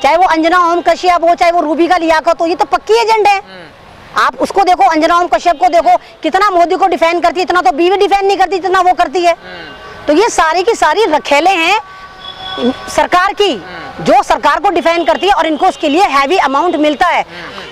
चाहे वो अंजना ओम कश्यप हो, चाहे वो रूबी का लियाकत हो, ये तो पक्की एजेंट है। आप उसको देखो, अंजना ओम कश्यप को देखो, कितना मोदी को डिफेंड करती है, इतना तो बीवी डिफेंड नहीं करती जितना वो करती है। तो ये सारी की सारी रखेले हैं सरकार की, जो सरकार को डिफेंड करती है और इनको उसके लिए हैवी अमाउंट मिलता है।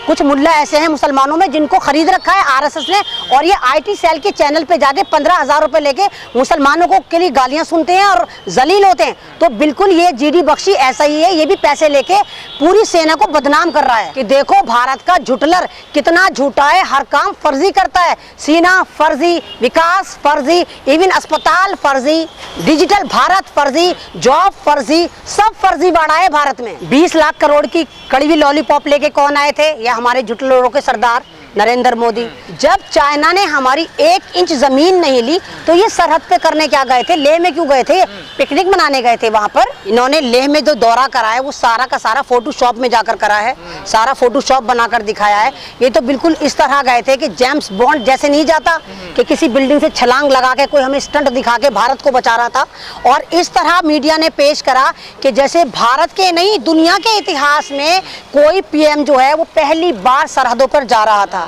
कुछ मुल्ला ऐसे हैं मुसलमानों में जिनको खरीद रखा है आरएसएस ने, और ये आईटी सेल के चैनल पे जाके 15,000 रुपए लेके मुसलमानों को के लिए गालियां सुनते हैं और जलील होते हैं। तो बिल्कुल ये जीडी बख्शी ऐसा ही है, ये भी पैसे लेके पूरी सेना को बदनाम कर रहा है कि देखो भारत का झुटलर कितना झूठा है, हर काम फर्जी करता है। सेना फर्जी, विकास फर्जी, इवन अस्पताल फर्जी, डिजिटल भारत फर्जी, जॉब फर्जी, सब फर्जी बाड़ा है भारत में। 20 लाख करोड़ की कड़वी लॉलीपॉप लेके कौन आए थे? या हमारे झुटलरों के सरदार नरेंद्र मोदी। जब चाइना ने हमारी 1 इंच जमीन नहीं ली तो ये सरहद पे करने क्या गए थे? लेह में क्यों गए थे? पिकनिक मनाने गए थे वहां पर। इन्होंने लेह में जो दौरा करा है वो सारा का सारा फोटोशॉप में जाकर करा है, सारा फोटोशॉप बनाकर दिखाया है। ये तो बिल्कुल इस तरह गए थे कि जेम्स बॉन्ड जैसे नहीं जाता कि किसी बिल्डिंग से छलांग लगा के कोई हमें स्टंट दिखा के भारत को बचा रहा था। और इस तरह मीडिया ने पेश करा कि जैसे भारत के नहीं दुनिया के इतिहास में कोई पीएम जो है वो पहली बार सरहदों पर जा रहा था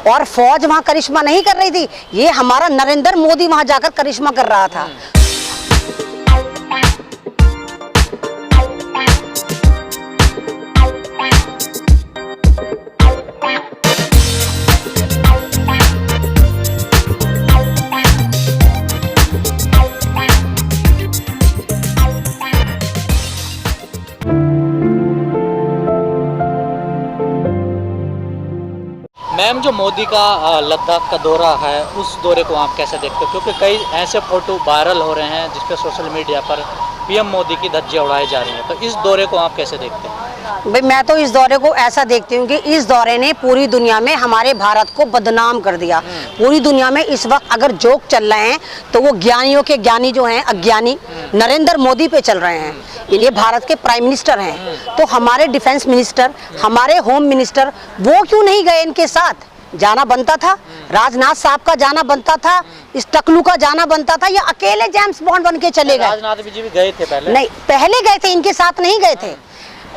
और फौज वहां करिश्मा नहीं कर रही थी, ये हमारा नरेंद्र मोदी वहां जाकर करिश्मा कर रहा था। मैम, जो मोदी का लद्दाख का दौरा है उस दौरे को आप कैसे देखते हो? क्योंकि कई ऐसे फोटो वायरल हो रहे हैं जिसपे सोशल मीडिया पर पीएम मोदी की धज्जियां उड़ाई जा रही हैं, तो इस दौरे को आप कैसे देखते हैं? भाई मैं तो इस दौरे को ऐसा देखती हूँ कि इस दौरे ने पूरी दुनिया में हमारे भारत को बदनाम कर दिया। पूरी दुनिया में इस वक्त अगर जोक चल रहे हैं तो वो ज्ञानियों के ज्ञानी जो हैं अज्ञानी नरेंद्र मोदी पे चल रहे हैं। ये भारत के प्राइम मिनिस्टर हैं, तो हमारे डिफेंस मिनिस्टर, हमारे होम मिनिस्टर वो क्यों नहीं गए? इनके साथ जाना बनता था, राजनाथ साहब का जाना बनता था, इस टकलू का जाना बनता था, या अकेले जेम्स बॉन्ड बन के चले गए? राजनाथ जी भी गए थे पहले? नहीं, पहले गए थे, इनके साथ नहीं गए थे।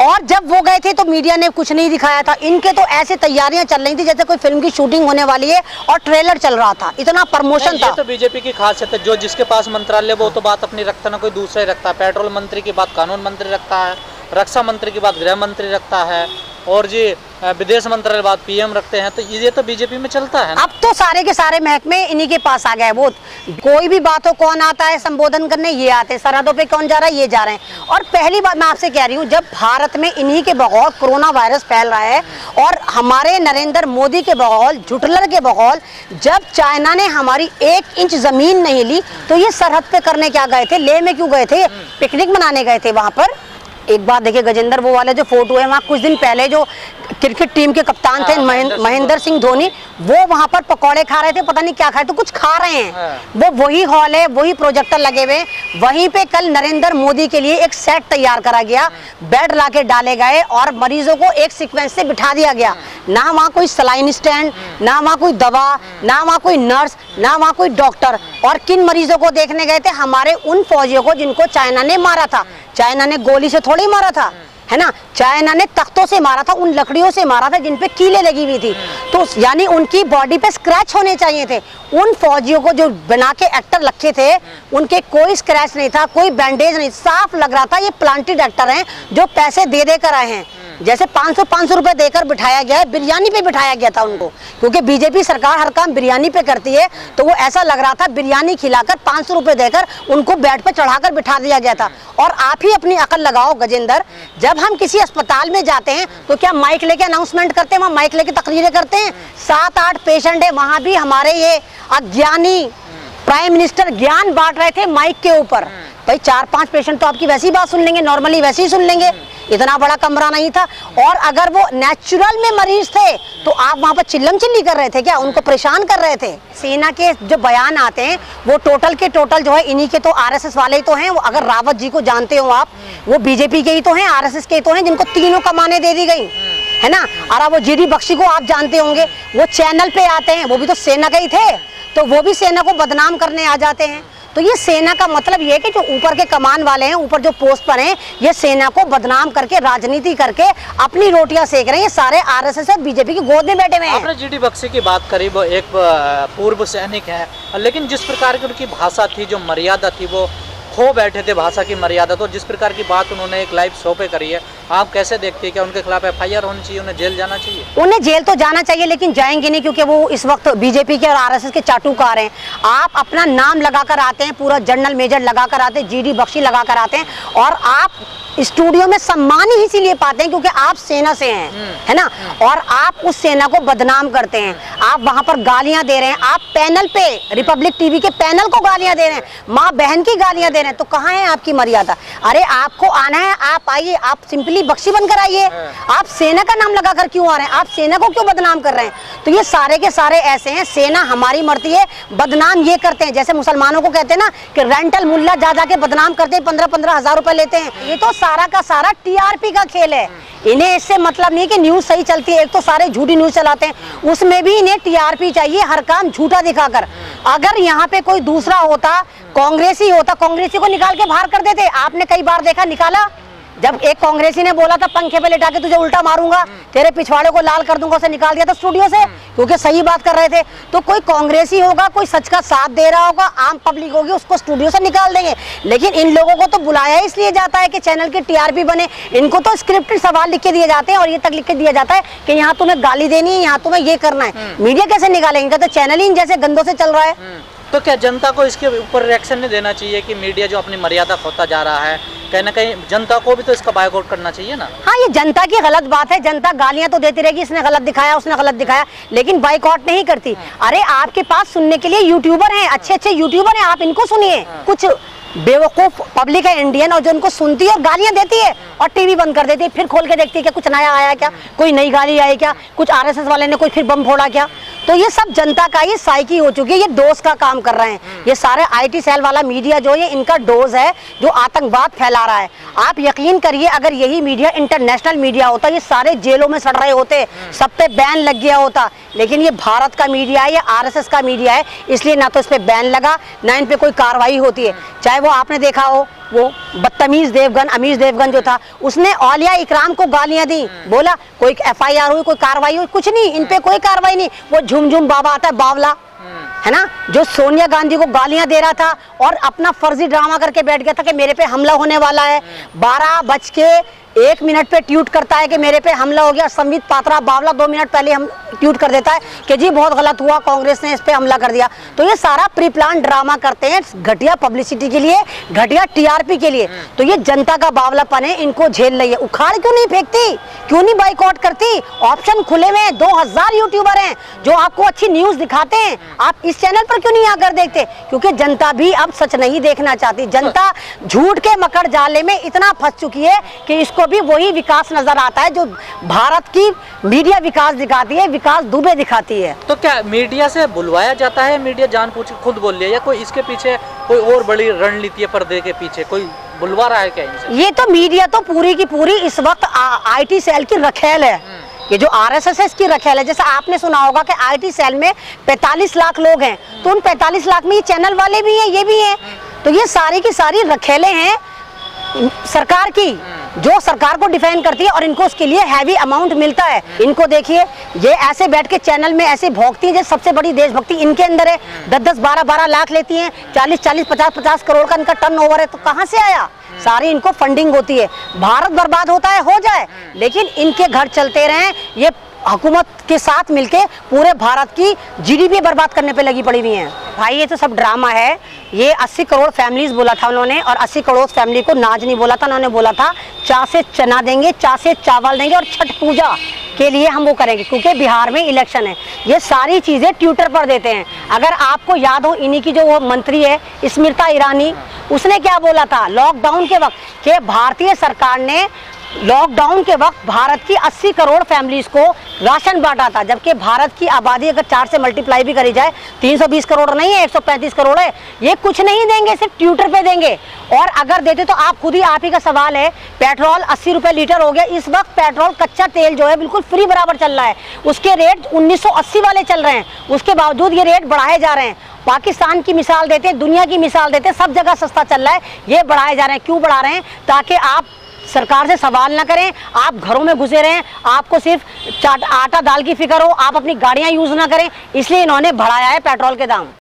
और जब वो गए थे तो मीडिया ने कुछ नहीं दिखाया था। इनके तो ऐसे तैयारियां चल रही थी जैसे कोई फिल्म की शूटिंग होने वाली है और ट्रेलर चल रहा था, इतना प्रमोशन था। ये तो बीजेपी की खासियत है, जो जिसके पास मंत्रालय वो तो बात अपनी रखता ना कोई दूसरा ही रखता है। पेट्रोल मंत्री की बात कानून मंत्री रखता है, रक्षा मंत्री की बात गृह मंत्री रखता है, और जी विदेश मंत्रालय बात पीएम रखते हैं। तो ये तो बीजेपी में चलता है ना। अब तो सारे के सारे महकमे इन्हीं के पास आ गए। वो कोई भी बात हो, कौन आता है संबोधन करने? ये आते। सरहदों पे कौन जा रहा है? ये जा रहे हैं। और पहली बात मैं आपसे कह रही हूँ, जब भारत में इन्हीं के बगौल कोरोना वायरस फैल रहा है और हमारे नरेंद्र मोदी के बगौल, झुटलर के बगौल, जब चाइना ने हमारी 1 इंच जमीन नहीं ली तो ये सरहद पे करने क्या गए थे? लेह में क्यों गए थे? पिकनिक मनाने गए थे वहां पर। एक बात देखिए गजेंद्र, वो वाले जो फोटो है वहाँ कुछ दिन पहले जो क्रिकेट टीम के कप्तान थे महेंद्र सिंह धोनी, वो वहाँ पर पकौड़े खा रहे थे, पता नहीं क्या खाए, तो कुछ खा रहे हैं। वो वही हॉल है, वही प्रोजेक्टर लगे हुए, वहीं पे कल नरेंद्र मोदी के लिए एक सेट तैयार करा गया, बेड लाके डाले गए और मरीजों को एक सीक्वेंस से बिठा दिया गया। ना वहाँ कोई सलाइन स्टैंड, ना वहाँ कोई दवा, ना वहाँ कोई नर्स, ना वहाँ कोई डॉक्टर। और किन मरीजों को देखने गए थे? हमारे उन फौजियों को जिनको चाइना ने मारा था। चाइना ने गोली से थोड़ी मारा था, है ना, चाइना ने तख्तों से मारा था, उन लकड़ियों से मारा था जिन पे कीलें लगी हुई थी। तो यानी उनकी बॉडी पे स्क्रैच होने चाहिए थे। उन फौजियों को जो बना के एक्टर रखे थे उनके कोई स्क्रैच नहीं था, कोई बैंडेज नहीं, साफ लग रहा था ये प्लांटेड एक्टर हैं जो पैसे दे देकर आए हैं। जैसे 500 रुपए देकर बिठाया गया है, बिरयानी पे बिठाया गया था उनको, क्योंकि बीजेपी सरकार हर काम बिरयानी पे करती है। तो वो ऐसा लग रहा था बिरयानी खिलाकर 500 रुपए देकर उनको बेड पे चढ़ाकर बिठा दिया गया था। और आप ही अपनी अकल लगाओ गजेंद्र, जब हम किसी अस्पताल में जाते हैं तो क्या माइक लेके अनाउंसमेंट करते हैं? वहाँ माइक लेके तकरीरें करते हैं। 7-8 पेशेंट है, वहाँ भी हमारे ये अज्ञानी प्राइम मिनिस्टर ज्ञान बांट रहे थे माइक के ऊपर। भाई 4-5 पेशेंट तो आपकी वैसी बात सुन लेंगे, नॉर्मली वैसे ही सुन लेंगे, इतना बड़ा कमरा नहीं था। और अगर वो नेचुरल में मरीज थे तो आप वहां पर चिल्लम चिल्ली कर रहे थे क्या? उनको परेशान कर रहे थे। सेना के जो बयान आते हैं वो टोटल के टोटल जो है इन्हीं के तो आरएसएस वाले ही तो हैं। वो अगर रावत जी को जानते हो आप, वो बीजेपी के ही तो हैं, आरएसएस के ही तो हैं, जिनको तीनों कमाने दे दी गई, है ना। और वो जीडी बख्शी को आप जानते होंगे, वो चैनल पे आते हैं, वो भी तो सेना के ही थे, तो वो भी सेना को बदनाम करने आ जाते हैं। तो ये सेना का मतलब ये है कि जो ऊपर के कमान वाले हैं, ऊपर जो पोस्ट पर हैं, ये सेना को बदनाम करके, राजनीति करके अपनी रोटियां सेक रहे हैं। ये सारे आरएसएस और बीजेपी की गोद में बैठे हुए हैं। आपने जीडी बख्शी की बात करी, वो एक पूर्व सैनिक है, लेकिन जिस प्रकार की उनकी भाषा थी, जो मर्यादा थी, वो खो बैठे थे भाषा की मर्यादा। तो जिस प्रकार की बात उन्होंने एक लाइव शो पे करी है, आप कैसे देखते हैं? क्या उनके खिलाफ एफआईआर होनी चाहिए, उन्हें जेल जाना चाहिए? उन्हें जेल तो जाना चाहिए, लेकिन जाएंगे नहीं, क्योंकि वो इस वक्त बीजेपी के और आरएसएस के चाटुकार हैं। आप अपना नाम लगाकर आते हैं, पूरा जनरल मेजर लगाकर आते हैं, जीडी बख्शी लगाकर आते हैं, और आप स्टूडियो में सम्मान ही इसीलिए पाते हैं क्योंकि आप सेना से हैं, है ना, और आप उस सेना को बदनाम करते हैं। आप वहां पर गालियां दे रहे हैं, आप पैनल पे रिपब्लिक टीवी के पैनल को गालियां दे रहे हैं, माँ बहन की गालियां दे रहे हैं। तो कहाँ है आपकी मर्यादा? अरे आपको आना है, आप आइए, आप सिंपली बख्शी बनकर आइए। आप सेना का नाम लगाकर क्यों आ रहे हैं? आप सेना को क्यों बदनाम कर रहे हैं? तो ये सारे के सारे ऐसे हैं, सेना हमारी मरती है, बदनाम ये करते हैं। जैसे मुसलमानों को कहते हैं ना कि रेंटल मुल्ला जा जाके बदनाम करते हैं, 15-15 हजार रुपए लेते हैं। ये तो सारा का सारा टीआरपी का खेल है। इन्हें इससे मतलब नहीं कि न्यूज सही चलती है। एक तो सारे झूठी न्यूज चलाते हैं, उसमें भी इन्हें टीआरपी चाहिए, हर काम झूठा दिखाकर। अगर यहाँ पे कोई दूसरा होता, कांग्रेसी होता, कांग्रेसी को निकाल के बाहर कर देते। आपने कई बार देखा निकाला, जब एक कांग्रेसी ने बोला था पंखे पे लेटा के तुझे उल्टा मारूंगा, तेरे पिछवाड़े को लाल कर दूंगा, उसे निकाल दिया था स्टूडियो से क्योंकि सही बात कर रहे थे। तो कोई कांग्रेसी होगा, कोई सच का साथ दे रहा होगा, आम पब्लिक होगी, उसको स्टूडियो से निकाल देंगे। लेकिन इन लोगों को तो बुलाया इसलिए जाता है कि चैनल की टीआरपी बने। इनको तो स्क्रिप्टेड सवाल लिख के दिए जाते हैं और ये तक लिख के दिया जाता है कि यहाँ तुम्हें गाली देनी है, यहाँ तुम्हें ये करना है। मीडिया कैसे निकालेंगे? इनका तो चैनल ही जैसे गंदों से चल रहा है। तो क्या जनता को इसके ऊपर रिएक्शन नहीं देना चाहिए कि मीडिया जो अपनी मर्यादा खोता जा रहा है? कहीं ना कहीं जनता को भी तो इसका बायकॉट करना चाहिए ना। हाँ, ये जनता की गलत बात है। जनता गालियां तो देती रहेगी, इसने गलत दिखाया, उसने गलत दिखाया, लेकिन बायकॉट नहीं करती। अरे आपके पास सुनने के लिए यूट्यूबर हैं, अच्छे अच्छे यूट्यूबर हैं, आप इनको सुनिए। कुछ बेवकूफ पब्लिक है इंडियन और जो उनको सुनती है और गालियां देती है और टीवी बंद कर देती है, फिर खोल के देखती है कि कुछ नया आया क्या, कोई नई गाली आई क्या, कुछ आरएसएस वाले ने कोई फिर बम फोड़ा क्या। तो ये सब जनता का ही साइकी हो चुकी है, ये डोज का काम कर रहे हैं। ये सारे आईटी सेल वाला मीडिया जो है, इनका डोज है जो आतंकवाद फैला रहा है। आप यकीन करिए, अगर यही मीडिया इंटरनेशनल मीडिया होता, ये सारे जेलों में सड़ रहे होते, सब पे बैन लग गया होता। लेकिन ये भारत का मीडिया है, ये आरएसएस का मीडिया है, इसलिए ना तो इस पे बैन लगा, ना इन पे कोई कार्रवाई होती है। चाहे वो आपने देखा हो, वो बदतमीज देवगन, अमीश देवगन जो था, उसने औलिया इकराम को गालियां दी, बोला कोई एफआईआर हुई, कोई कार्रवाई हुई? कुछ नहीं, इन पे कोई कार्रवाई नहीं। वो झुमझुम बाबा आता है, बावला है ना, जो सोनिया गांधी को गालियां दे रहा था और अपना फर्जी ड्रामा करके बैठ गया था कि मेरे पे हमला होने वाला है। 12:01 पे ट्वीट करता है कि मेरे पे हमला हो गया। संबित पात्रा बावला 2 मिनट पहले हम ट्वीट कर देता है कि जी बहुत गलत हुआ, कांग्रेस ने इस पे हमला कर दिया। तो ये सारा प्री प्लान ड्रामा करते हैं, घटिया पब्लिसिटी के लिए, घटिया टीआरपी के लिए। तो ये जनता का बावलापन है, इनको झेल रही है। उखाड़ क्यों नहीं फेंकती, क्यों नहीं बाइकआउट करती? ऑप्शन खुले हुए हैं, 2000 यूट्यूबर हैं जो आपको अच्छी न्यूज दिखाते हैं। आप इस चैनल पर क्यों नहीं आकर देखते? क्योंकि जनता भी अब सच नहीं देखना चाहती। जनता झूठ के मकड़ जाले में इतना फंस चुकी है कि इसको भी वही विकास नजर आता है जो भारत की मीडिया विकास दिखाती है, विकास दुबे दिखाती है। तो क्या मीडिया से बुलवाया जाता है, मीडिया जानबूझ के खुद बोल लिया, या कोई इसके पीछे कोई और बड़ी रणनीति है, पर्दे के पीछे कोई बुलवा रहा है क्या इनसे? ये तो मीडिया तो पूरी की पूरी इस वक्त आईटी सेल की रखेल है। ये जो आरएसएस है इसकी रखेल है। जैसे आपने सुना होगा कि आईटी सेल में 45 लाख लोग हैं, तो उन 45 लाख में ये चैनल वाले भी हैं, ये भी हैं। तो ये सारी की सारी रखेले हैं सरकार की, जो सरकार को डिफेंड करती है और इनको उसके लिए हैवी अमाउंट मिलता है। इनको देखिए, ये ऐसे बैठ के चैनल में ऐसे भोंकती है जैसे सबसे बड़ी देशभक्ति इनके अंदर है। 10-10, 12-12 लाख लेती हैं, 40-40, 50-50 करोड़ का इनका टर्नओवर है। तो कहाँ से आया? सारी इनको फंडिंग होती है। भारत बर्बाद होता है, हो जाए, लेकिन इनके घर चलते रहें। ये हुकूमत के साथ मिलके पूरे भारत की जीडीपी बर्बाद करने पे लगी पड़ी हुई हैं। भाई ये तो सब ड्रामा है। ये 80 करोड़ फैमिलीज बोला था उन्होंने, और 80 करोड़ फैमिली को नाज नहीं बोला था, उन्होंने बोला था चा से चना देंगे, चा से चावल देंगे और छठ पूजा के लिए हम वो करेंगे, क्योंकि बिहार में इलेक्शन है। ये सारी चीजें ट्विटर पर देते हैं। अगर आपको याद हो, इन्हीं की जो वो मंत्री है स्मृति ईरानी, उसने क्या बोला था लॉकडाउन के वक्त कि भारतीय सरकार ने लॉकडाउन के वक्त भारत की 80 करोड़ फैमिलीज को राशन बांटा था, जबकि भारत की आबादी अगर 4 से मल्टीप्लाई भी करी जाए 320 करोड़ नहीं है, 135 करोड़ है। ये कुछ नहीं देंगे, सिर्फ ट्यूटर पे देंगे। और अगर देते तो आप खुद ही, आप ही का सवाल है, पेट्रोल 80 रुपए लीटर हो गया। इस वक्त पेट्रोल कच्चा तेल जो है बिल्कुल फ्री बराबर चल रहा है, उसके रेट 1980 वाले चल रहे हैं, उसके बावजूद ये रेट बढ़ाए जा रहे हैं। पाकिस्तान की मिसाल देते हैं, दुनिया की मिसाल देते हैं, सब जगह सस्ता चल रहा है, ये बढ़ाए जा रहे हैं। क्यों बढ़ा रहे हैं? ताकि आप सरकार से सवाल ना करें, आप घरों में घुसे रहें, आपको सिर्फ आटा दाल की फिक्र हो, आप अपनी गाड़ियां यूज ना करें, इसलिए इन्होंने बढ़ाया है पेट्रोल के दाम।